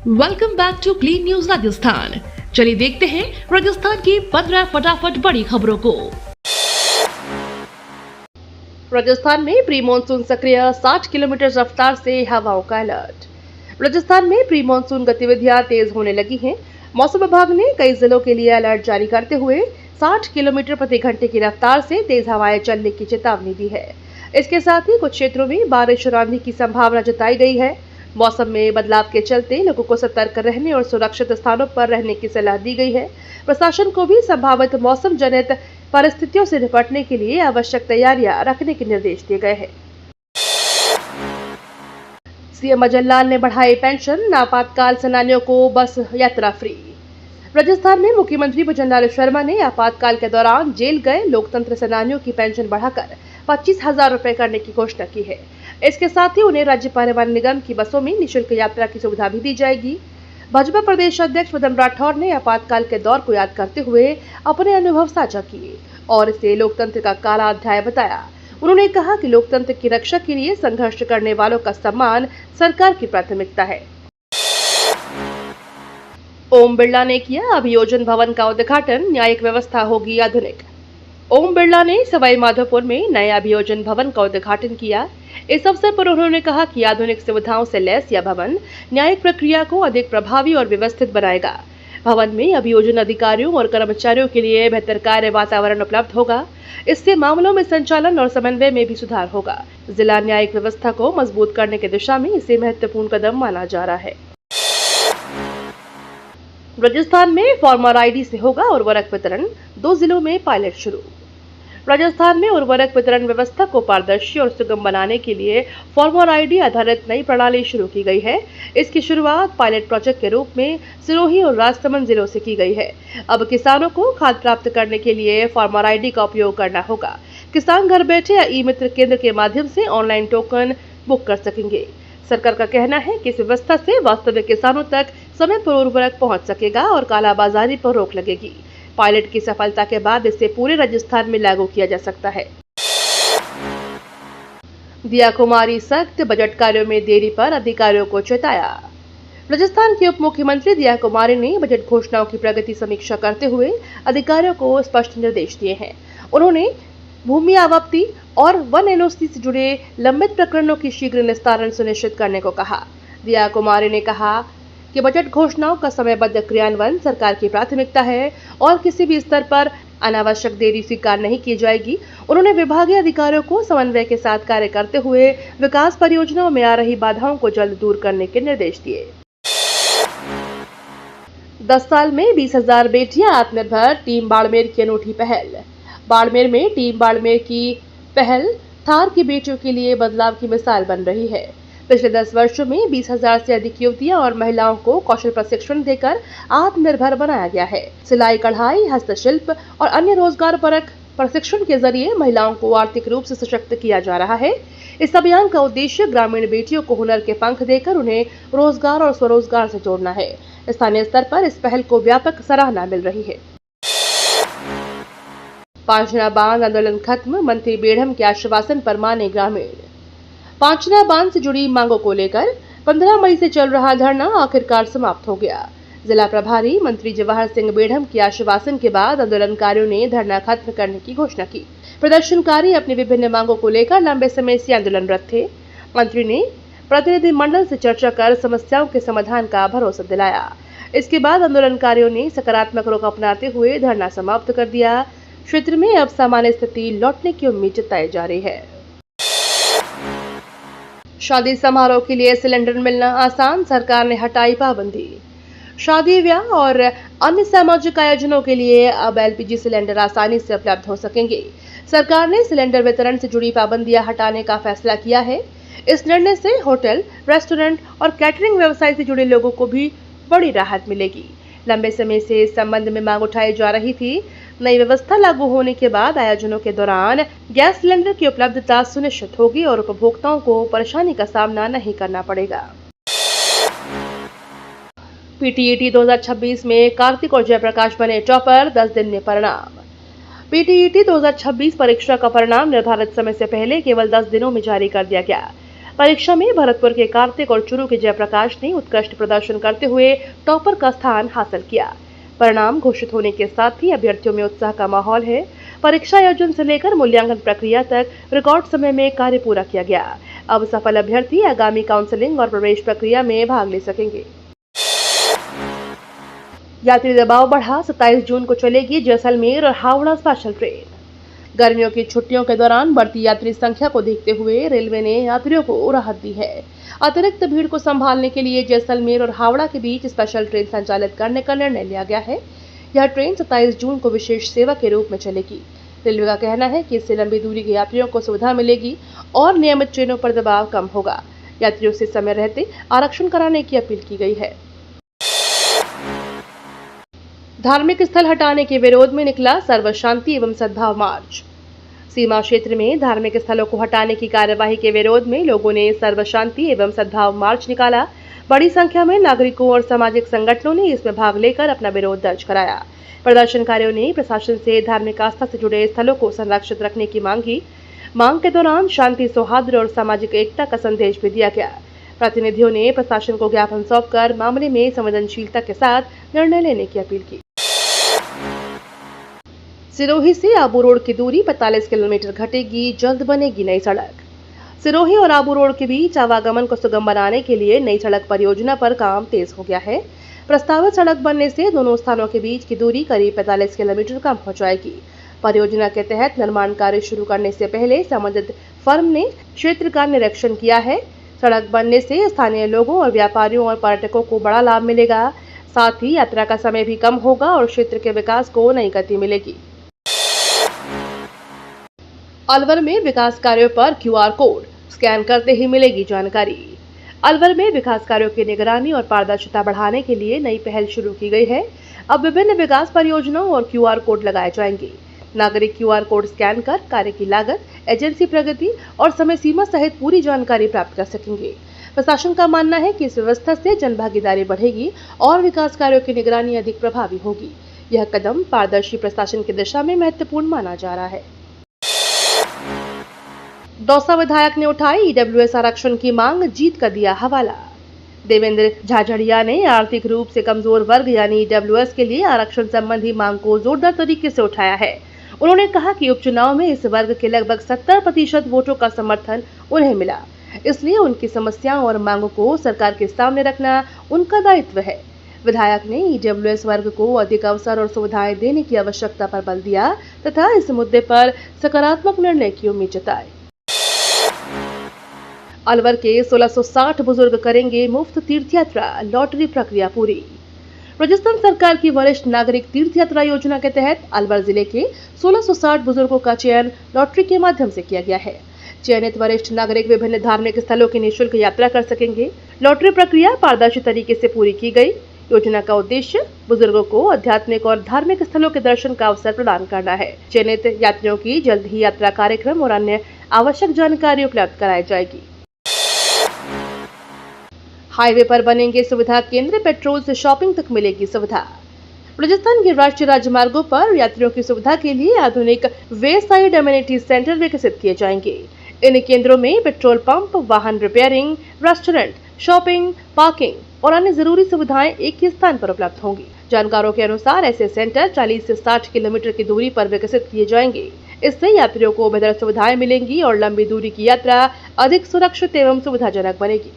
Welcome back to Clean News Rajasthan. चलिए देखते हैं राजस्थान की 15 फटाफट बड़ी खबरों को। राजस्थान में प्री मानसून सक्रिय, 60 किलोमीटर रफ्तार से हवाओं का अलर्ट। राजस्थान में प्री मानसून गतिविधियां तेज होने लगी हैं। मौसम विभाग ने कई जिलों के लिए अलर्ट जारी करते हुए 60 किलोमीटर प्रति घंटे की रफ्तार से तेज हवाएं चलने की चेतावनी दी है। इसके साथ ही कुछ क्षेत्रों में बारिश और आंधी की संभावना जताई गई है। मौसम में बदलाव के चलते लोगों को सतर्क रहने और सुरक्षित स्थानों पर रहने की सलाह दी गई है। प्रशासन को भी संभावित मौसम जनित परिस्थितियों से निपटने के लिए आवश्यक तैयारियां रखने के निर्देश दिए गए हैं। सीएम अजय लाल ने बढ़ाई पेंशन, आपातकाल सेनानियों को बस यात्रा फ्री। राजस्थान में मुख्यमंत्री भजनलाल शर्मा ने आपातकाल के दौरान जेल गए लोकतंत्र सेनानियों की पेंशन बढ़ाकर 25,000 रुपए करने की घोषणा की है। इसके साथ ही उन्हें राज्य परिवहन निगम की बसों में निःशुल्क यात्रा की सुविधा भी दी जाएगी। भाजपा प्रदेश अध्यक्ष मदन राठौर ने आपातकाल के दौर को याद करते हुए अपने अनुभव साझा किए और इसे लोकतंत्र का काला अध्याय बताया। उन्होंने कहा कि लोकतंत्र की रक्षा के लिए संघर्ष करने वालों का सम्मान सरकार की प्राथमिकता है। ओम बिरला ने किया अभियोजन भवन का उद्घाटन, न्यायिक व्यवस्था होगी आधुनिक। ओम बिरला ने सवाई माधोपुर में नए अभियोजन भवन का उद्घाटन किया। इस अवसर पर उन्होंने कहा कि आधुनिक सुविधाओं से लैस यह भवन न्यायिक प्रक्रिया को अधिक प्रभावी और व्यवस्थित बनाएगा। भवन में अभियोजन अधिकारियों और कर्मचारियों के लिए बेहतर कार्य वातावरण उपलब्ध होगा। इससे मामलों में संचालन और समन्वय में भी सुधार होगा। जिला न्यायिक व्यवस्था को मजबूत करने की दिशा में इसे महत्वपूर्ण कदम माना जा रहा है। राजस्थान में फार्मर आईडी से होगा उर्वरक वितरण, 2 जिलों में पायलट शुरू। राजस्थान में उर्वरक वितरण व्यवस्था को पारदर्शी और सुगम बनाने के लिए फार्मर आईडी आधारित नई प्रणाली शुरू की गई है। इसकी शुरुआत पायलट प्रोजेक्ट के रूप में सिरोही और राजसमंद जिलों से की गई है। अब किसानों को खाद प्राप्त करने के लिए फार्मर आईडी का उपयोग करना होगा। किसान घर बैठे या ई मित्र केंद्र के माध्यम से ऑनलाइन टोकन बुक कर सकेंगे। सरकार का कहना है कि इस व्यवस्था से वास्तविक किसानों तक समय पर उर्वरक पहुंच सकेगा और कालाबाजारी पर रोक लगेगी। पायलट की सफलता के बाद इसे पूरे राजस्थान में लागू किया जा सकता है। दिया कुमारी सख्त, बजट कार्यों में देरी पर अधिकारियों को चेताया। राजस्थान के उप मुख्यमंत्री दिया कुमारी ने बजट घोषणाओं की प्रगति समीक्षा करते हुए अधिकारियों को स्पष्ट निर्देश दिए हैं। उन्होंने भूमि आवंटन और वन एनओसी से जुड़े लंबित प्रकरणों की शीघ्र निस्तारण सुनिश्चित करने को कहा। दिया कुमारी ने कहा कि बजट घोषणाओं का समयबद्ध क्रियान्वयन सरकार की प्राथमिकता है और किसी भी स्तर पर अनावश्यक देरी स्वीकार नहीं की जाएगी। उन्होंने विभागीय अधिकारियों को समन्वय के साथ कार्य करते हुए विकास परियोजनाओं में आ रही बाधाओं को जल्द दूर करने के निर्देश दिए। 10 साल में 20,000 बेटियां आत्मनिर्भर, टीम बाड़मेर की अनूठी पहल। बाड़मेर में टीम बाड़मेर की पहल थार की बेटियों के लिए बदलाव की मिसाल बन रही है। पिछले 10 वर्षों में 20,000 से अधिक युवतियां और महिलाओं को कौशल प्रशिक्षण देकर आत्मनिर्भर बनाया गया है। सिलाई, कढ़ाई, हस्तशिल्प और अन्य रोजगार परक प्रशिक्षण के जरिए महिलाओं को आर्थिक रूप से सशक्त किया जा रहा है। इस अभियान का उद्देश्य ग्रामीण बेटियों को हुनर के पंख देकर उन्हें रोजगार और स्वरोजगार से जोड़ना है। स्थानीय स्तर पर इस पहल को व्यापक सराहना मिल रही है। पांचना बांध आंदोलन खत्म, मंत्री बेढ़म के आश्वासन पर माने ग्रामीण। पांचना बांध से जुड़ी मांगों को लेकर 15 मई से चल रहा धरना आखिरकार समाप्त हो गया। जिला प्रभारी मंत्री जवाहर सिंह बेढ़म के आश्वासन के बाद आंदोलनकारियों ने धरना खत्म करने की घोषणा की। प्रदर्शनकारी अपनी विभिन्न मांगों को लेकर लंबे समय से आंदोलनरत थे। मंत्री ने प्रतिनिधिमंडल से चर्चा कर समस्याओं के समाधान का भरोसा दिलाया। इसके बाद आंदोलनकारियों ने सकारात्मक रुख अपनाते हुए धरना समाप्त कर दिया। क्षेत्र में अब सामान्य स्थिति लौटने की उम्मीद जताई जा रही है। शादी समारोह के लिए सिलेंडर मिलना आसान, सरकार ने हटाई पाबंदी। शादी, ब्याह और अन्य सामाजिक आयोजनों के लिए अब एलपीजी सिलेंडर आसानी से उपलब्ध हो सकेंगे। सरकार ने सिलेंडर वितरण से जुड़ी पाबंदियां हटाने का फैसला किया है। इस निर्णय से होटल, रेस्टोरेंट और कैटरिंग व्यवसाय से जुड़े लोगों को भी बड़ी राहत मिलेगी। लंबे समय से इस संबंध में मांग उठाई जा रही थी। नई व्यवस्था लागू होने के बाद आयोजनों के दौरान गैस सिलेंडर की उपलब्धता सुनिश्चित होगी और उपभोक्ताओं को परेशानी का सामना नहीं करना पड़ेगा। पीटीईटी 2026 में कार्तिक और जयप्रकाश बने टॉपर, 10 दिन में परिणाम। पीटीईटी 2026 परीक्षा का परिणाम निर्धारित समय से पहले केवल 10 दिनों में जारी कर दिया गया। परीक्षा में भरतपुर के कार्तिक और चुरू के जयप्रकाश ने उत्कृष्ट प्रदर्शन करते हुए टॉपर का स्थान हासिल किया। परिणाम घोषित होने के साथ ही अभ्यर्थियों में उत्साह का माहौल है। परीक्षा आयोजन से लेकर मूल्यांकन प्रक्रिया तक रिकॉर्ड समय में कार्य पूरा किया गया। अब सफल अभ्यर्थी आगामी काउंसलिंग और प्रवेश प्रक्रिया में भाग ले सकेंगे। यात्री दबाव बढ़ा, 27 जून को चलेगी जैसलमेर और हावड़ा स्पेशल ट्रेन। गर्मियों की छुट्टियों के दौरान बढ़ती यात्री संख्या को देखते हुए रेलवे ने यात्रियों को राहत दी है। अतिरिक्त भीड़ को संभालने के लिए जैसलमेर और हावड़ा के बीच स्पेशल ट्रेन संचालित करने का निर्णय लिया गया है। यह ट्रेन 27 जून को विशेष सेवा के रूप में चलेगी। रेलवे का कहना है कि इससे लंबी दूरी के यात्रियों को सुविधा मिलेगी और नियमित ट्रेनों पर दबाव कम होगा। यात्रियों से समय रहते आरक्षण कराने की अपील की गई है। धार्मिक स्थल हटाने के विरोध में निकला सर्व शांति एवं सद्भाव मार्च। सीमा क्षेत्र में धार्मिक स्थलों को हटाने की कार्यवाही के विरोध में लोगों ने सर्व शांति एवं सद्भाव मार्च निकाला। बड़ी संख्या में नागरिकों और सामाजिक संगठनों ने इसमें भाग लेकर अपना विरोध दर्ज कराया। प्रदर्शनकारियों ने प्रशासन से धार्मिक आस्था से जुड़े स्थलों को संरक्षित रखने की मांग की। मांग के दौरान शांति, सौहार्द और सामाजिक एकता का संदेश भी दिया गया। प्रतिनिधियों ने प्रशासन को ज्ञापन सौंपकर मामले में संवेदनशीलता के साथ निर्णय लेने की अपील की। सिरोही से आबू रोड की दूरी 45 किलोमीटर घटेगी, जल्द बनेगी नई सड़क। सिरोही और आबू रोड के बीच आवागमन को सुगम बनाने के लिए नई सड़क परियोजना पर काम तेज हो गया है। प्रस्तावित सड़क बनने से दोनों स्थानों के बीच की दूरी करीब 45 किलोमीटर कम हो जाएगी। परियोजना के तहत निर्माण कार्य शुरू करने से पहले संबंधित फर्म ने क्षेत्र का निरीक्षण किया है। सड़क बनने से स्थानीय लोगों और व्यापारियों और पर्यटकों को बड़ा लाभ मिलेगा। साथ ही यात्रा का समय भी कम होगा और क्षेत्र के विकास को नई गति मिलेगी। अलवर में विकास कार्यों पर QR कोड स्कैन करते ही मिलेगी जानकारी। अलवर में विकास कार्यों की निगरानी और पारदर्शिता बढ़ाने के लिए नई पहल शुरू की गई है। अब विभिन्न विकास परियोजनाओं और QR कोड लगाए जाएंगे। नागरिक QR कोड स्कैन कर कार्य की लागत, एजेंसी प्रगति और समय सीमा सहित पूरी जानकारी प्राप्त कर सकेंगे। प्रशासन का मानना है कि इस व्यवस्था से जनभागीदारी बढ़ेगी और विकास कार्यों की निगरानी अधिक प्रभावी होगी। यह कदम पारदर्शी प्रशासन की दिशा में महत्वपूर्ण माना जा रहा है। दौसा विधायक ने उठाई EWS आरक्षण की मांग, जीत का दिया हवाला। देवेंद्र झाझड़िया ने आर्थिक रूप से कमजोर वर्ग यानी EWS के लिए आरक्षण संबंधी मांग को जोरदार तरीके से उठाया है। उन्होंने कहा कि उपचुनाव में इस वर्ग के लगभग 70% वोटों का समर्थन उन्हें मिला, इसलिए उनकी समस्याओं और मांगों को सरकार के सामने रखना उनका दायित्व है। विधायक ने EWS वर्ग को अधिक अवसर और सुविधाएं देने की आवश्यकता पर बल दिया तथा इस मुद्दे पर सकारात्मक निर्णय की उम्मीद जताई। अलवर के 1660 बुजुर्ग करेंगे मुफ्त तीर्थ यात्रा, लॉटरी प्रक्रिया पूरी। राजस्थान सरकार की वरिष्ठ नागरिक तीर्थ यात्रा योजना के तहत अलवर जिले के 1660 बुजुर्गों का चयन लॉटरी के माध्यम से किया गया है। चयनित वरिष्ठ नागरिक विभिन्न धार्मिक स्थलों की निःशुल्क यात्रा कर सकेंगे। लॉटरी प्रक्रिया पारदर्शी तरीके से पूरी की गई। योजना का उद्देश्य बुजुर्गों को आध्यात्मिक और धार्मिक स्थलों के दर्शन का अवसर प्रदान करना है। चयनित यात्रियों की जल्द ही यात्रा कार्यक्रम और अन्य आवश्यक जानकारी उपलब्ध कराई जाएगी। हाईवे पर बनेंगे सुविधा केंद्र, पेट्रोल से शॉपिंग तक मिलेगी सुविधा। राजस्थान के राष्ट्रीय राजमार्गों पर यात्रियों की सुविधा के लिए आधुनिक वे साइड एमिनिटी सेंटर विकसित किए जाएंगे। इन केंद्रों में पेट्रोल पंप, वाहन रिपेयरिंग, रेस्टोरेंट, शॉपिंग, पार्किंग और अन्य जरूरी सुविधाएं एक ही स्थान पर उपलब्ध होंगी। जानकारों के अनुसार ऐसे सेंटर 40 से 60 किलोमीटर की दूरी पर विकसित किए जाएंगे। इससे यात्रियों को बेहतर सुविधाएं मिलेंगी और लंबी दूरी की यात्रा अधिक सुरक्षित एवं सुविधाजनक बनेगी।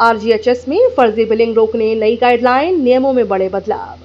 RGHS में फर्जी बिलिंग रोकने नई गाइडलाइन, नियमों में बड़े बदलाव।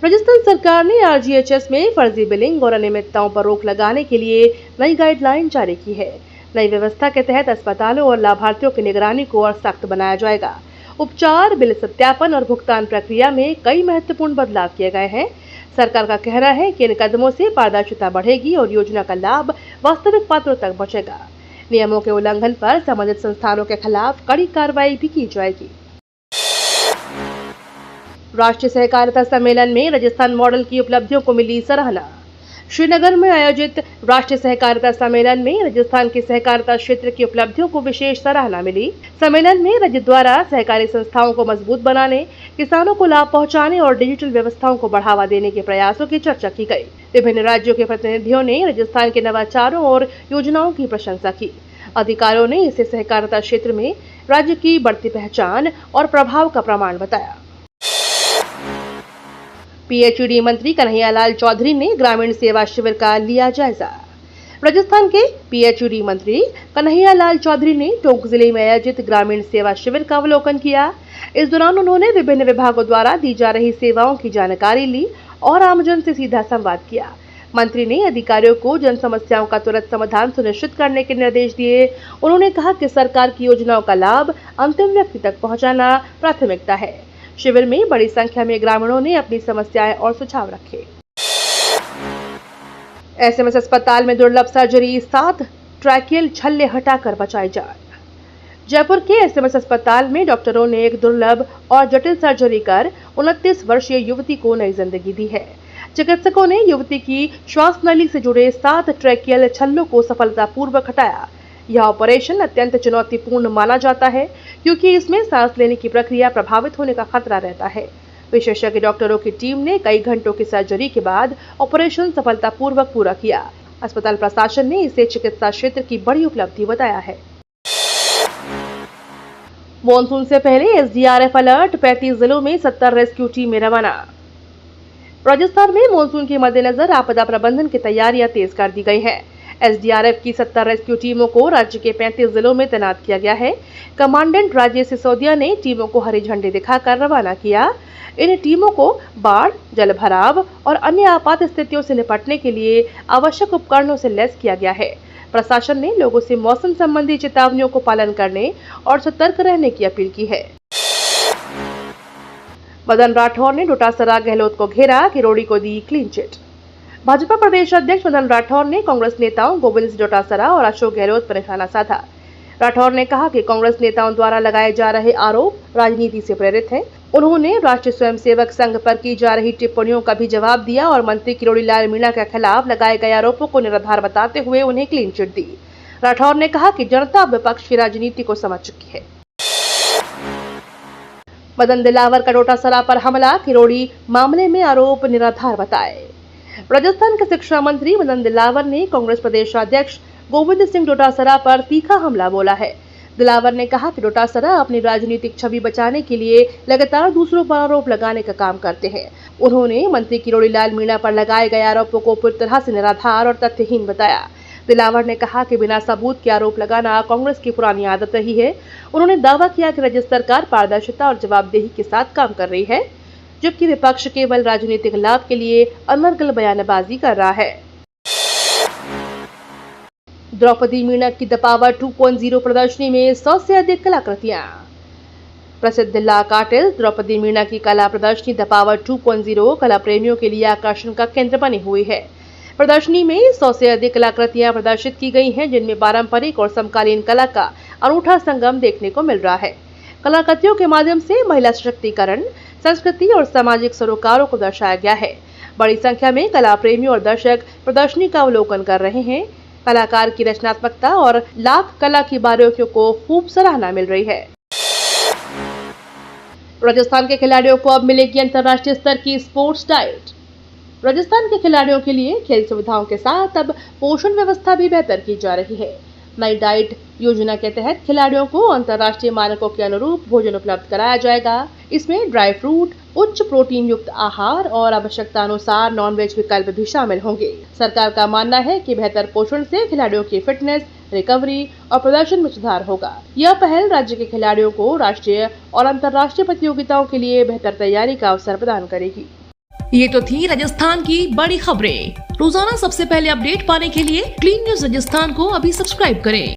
राजस्थान सरकार ने RGHS में फर्जी बिलिंग और अनियमितताओं पर रोक लगाने के लिए नई गाइडलाइन जारी की है। नई व्यवस्था के तहत अस्पतालों और लाभार्थियों की निगरानी को और सख्त बनाया जाएगा। उपचार, बिल सत्यापन और भुगतान प्रक्रिया में कई महत्वपूर्ण बदलाव किए गए हैं। सरकार का कहना है कि इन कदमों से पारदर्शिता बढ़ेगी और योजना का लाभ वास्तविक पात्रों तक पहुंचेगा। नियमों के उल्लंघन पर संबंधित संस्थानों के खिलाफ कड़ी कार्रवाई भी की जाएगी। राष्ट्रीय सहकारिता सम्मेलन में राजस्थान मॉडल की उपलब्धियों को मिली सराहना। श्रीनगर में आयोजित राष्ट्रीय सहकारिता सम्मेलन में राजस्थान की सहकारिता क्षेत्र की उपलब्धियों को विशेष सराहना मिली। सम्मेलन में राज्य द्वारा सहकारी संस्थाओं को मजबूत बनाने, किसानों को लाभ पहुंचाने और डिजिटल व्यवस्थाओं को बढ़ावा देने के प्रयासों की चर्चा की गई। विभिन्न राज्यों के प्रतिनिधियों ने राजस्थान के नवाचारों और योजनाओं की प्रशंसा की। अधिकारियों ने इसे सहकारिता क्षेत्र में राज्य की बढ़ती पहचान और प्रभाव का प्रमाण बताया। पीएचईडी मंत्री कन्हैयालाल चौधरी ने ग्रामीण सेवा शिविर का लिया जायजा। राजस्थान के पीएचईडी मंत्री कन्हैयालाल चौधरी ने टोंक जिले में आयोजित ग्रामीण सेवा शिविर का अवलोकन किया। इस दौरान उन्होंने विभिन्न विभागों द्वारा दी जा रही सेवाओं की जानकारी ली और आमजन से सीधा संवाद किया। मंत्री ने अधिकारियों को जन समस्याओं का तुरंत समाधान सुनिश्चित करने के निर्देश दिए। उन्होंने कहा कि सरकार की योजनाओं का लाभ अंतिम व्यक्ति तक पहुंचाना प्राथमिकता है। शिविर में बड़ी संख्या में ग्रामीणों ने अपनी समस्याएं और सुझाव रखे। एसएमएस अस्पताल में दुर्लभ सर्जरी, 7 ट्रैकियल छल्ले हटाकर बचाई जान। जयपुर के एसएमएस अस्पताल में डॉक्टरों ने एक दुर्लभ और जटिल सर्जरी कर 29 वर्षीय युवती को नई जिंदगी दी है। चिकित्सकों ने युवती की श्वास नली से जुड़े 7 ट्रैकियल छल्लों को सफलतापूर्वक हटाया। यह ऑपरेशन अत्यंत चुनौतीपूर्ण माना जाता है क्योंकि इसमें सांस लेने की प्रक्रिया प्रभावित होने का खतरा रहता है। विशेषज्ञ डॉक्टरों की टीम ने कई घंटों की सर्जरी के बाद ऑपरेशन सफलतापूर्वक पूरा किया। अस्पताल प्रशासन ने इसे चिकित्सा क्षेत्र की बड़ी उपलब्धि बताया है। मॉनसून से पहले एसडीआरएफ अलर्ट, 35 जिलों में 70 रेस्क्यू टीमें रवाना। राजस्थान में मॉनसून के मद्देनजर आपदा प्रबंधन की तैयारियां तेज कर दी गई है। एसडीआरएफ की 70 रेस्क्यू टीमों को राज्य के 35 जिलों में तैनात किया गया है। कमांडेंट राजेश सिसोदिया ने टीमों को हरी झंडी दिखाकर रवाना किया। इन टीमों को बाढ़, जलभराव और अन्य आपात स्थितियों से निपटने के लिए आवश्यक उपकरणों से लैस किया गया है। प्रशासन ने लोगों से मौसम संबंधी चेतावनियों को पालन करने और सतर्क रहने की अपील की है। मदन राठौर ने डोटासरा गहलोत को घेरा, किरोड़ी को दी क्लीन चिट। भाजपा प्रदेश अध्यक्ष मदन राठौर ने कांग्रेस नेताओं गोविंद सिंह डोटासरा और अशोक गहलोत पर निशाना साधा। राठौर ने कहा कि कांग्रेस नेताओं द्वारा लगाए जा रहे आरोप राजनीति से प्रेरित हैं। उन्होंने राष्ट्रीय स्वयंसेवक संघ पर की जा रही टिप्पणियों का भी जवाब दिया और मंत्री किरोड़ी लाल मीणा के खिलाफ लगाए गए आरोपों को निराधार बताते हुए उन्हें क्लीन चिट दी। राठौर ने कहा कि जनता विपक्ष की राजनीति को समझ चुकी है। मदन दिलावर का डोटासरा पर हमला, किरोड़ी मामले में आरोप निराधार बताए। राजस्थान के शिक्षा मंत्री मदन दिलावर ने कांग्रेस प्रदेश अध्यक्ष गोविंद सिंह डोटासरा पर तीखा हमला बोला है। दिलावर ने कहा कि डोटासरा अपनी राजनीतिक छवि बचाने के लिए लगातार दूसरों पर आरोप लगाने का काम करते हैं। उन्होंने मंत्री किरोड़ी लाल मीणा पर लगाए गए आरोपों को पूरी तरह से निराधार और तथ्यहीन बताया। दिलावर ने कहा कि बिना सबूत के आरोप लगाना कांग्रेस की पुरानी आदत रही है। उन्होंने दावा किया कि राज्य सरकार पारदर्शिता और जवाबदेही के साथ काम कर रही है, जबकि विपक्ष केवल राजनीतिक लाभ के लिए अनर्गल बयानबाजी कर रहा है। द्रौपदी मीणा की द पावर 2.0 प्रदर्शनी में 100 से अधिक कलाकृतियां। प्रसिद्ध लाक आर्टिस्ट द्रौपदी मीणा की कला प्रदर्शनी द पावर 2.0 कला प्रेमियों के लिए आकर्षण का केंद्र बनी हुई है। प्रदर्शनी में 100 से अधिक कलाकृतियां प्रदर्शित की गई हैं, जिनमें पारंपरिक और समकालीन कला का अनूठा संगम देखने को मिल रहा है। कलाकृतियों के माध्यम से महिला सशक्तिकरण, संस्कृति और सामाजिक सरोकारों को दर्शाया गया है। बड़ी संख्या में कला प्रेमी और दर्शक प्रदर्शनी का अवलोकन कर रहे हैं। कलाकार की रचनात्मकता और लाक कला की बारीकियों को खूब सराहना मिल रही है। राजस्थान के खिलाड़ियों को अब मिलेगी अंतर्राष्ट्रीय स्तर की स्पोर्ट्स डाइट। राजस्थान के खिलाड़ियों के लिए खेल सुविधाओं के साथ अब पोषण व्यवस्था भी बेहतर की जा रही है। नई डाइट योजना के तहत खिलाड़ियों को अंतर्राष्ट्रीय मानकों के अनुरूप भोजन उपलब्ध कराया जाएगा। इसमें ड्राई फ्रूट, उच्च प्रोटीन युक्त आहार और आवश्यकता अनुसार नॉनवेज विकल्प भी शामिल होंगे। सरकार का मानना है कि बेहतर पोषण से खिलाड़ियों की फिटनेस, रिकवरी और प्रदर्शन में सुधार होगा। यह पहल राज्य के खिलाड़ियों को राष्ट्रीय और अंतर्राष्ट्रीय प्रतियोगिताओं के लिए बेहतर तैयारी का अवसर प्रदान करेगी। ये तो थी राजस्थान की बड़ी खबरें। रोजाना सबसे पहले अपडेट पाने के लिए क्लीन न्यूज राजस्थान को अभी सब्सक्राइब करें।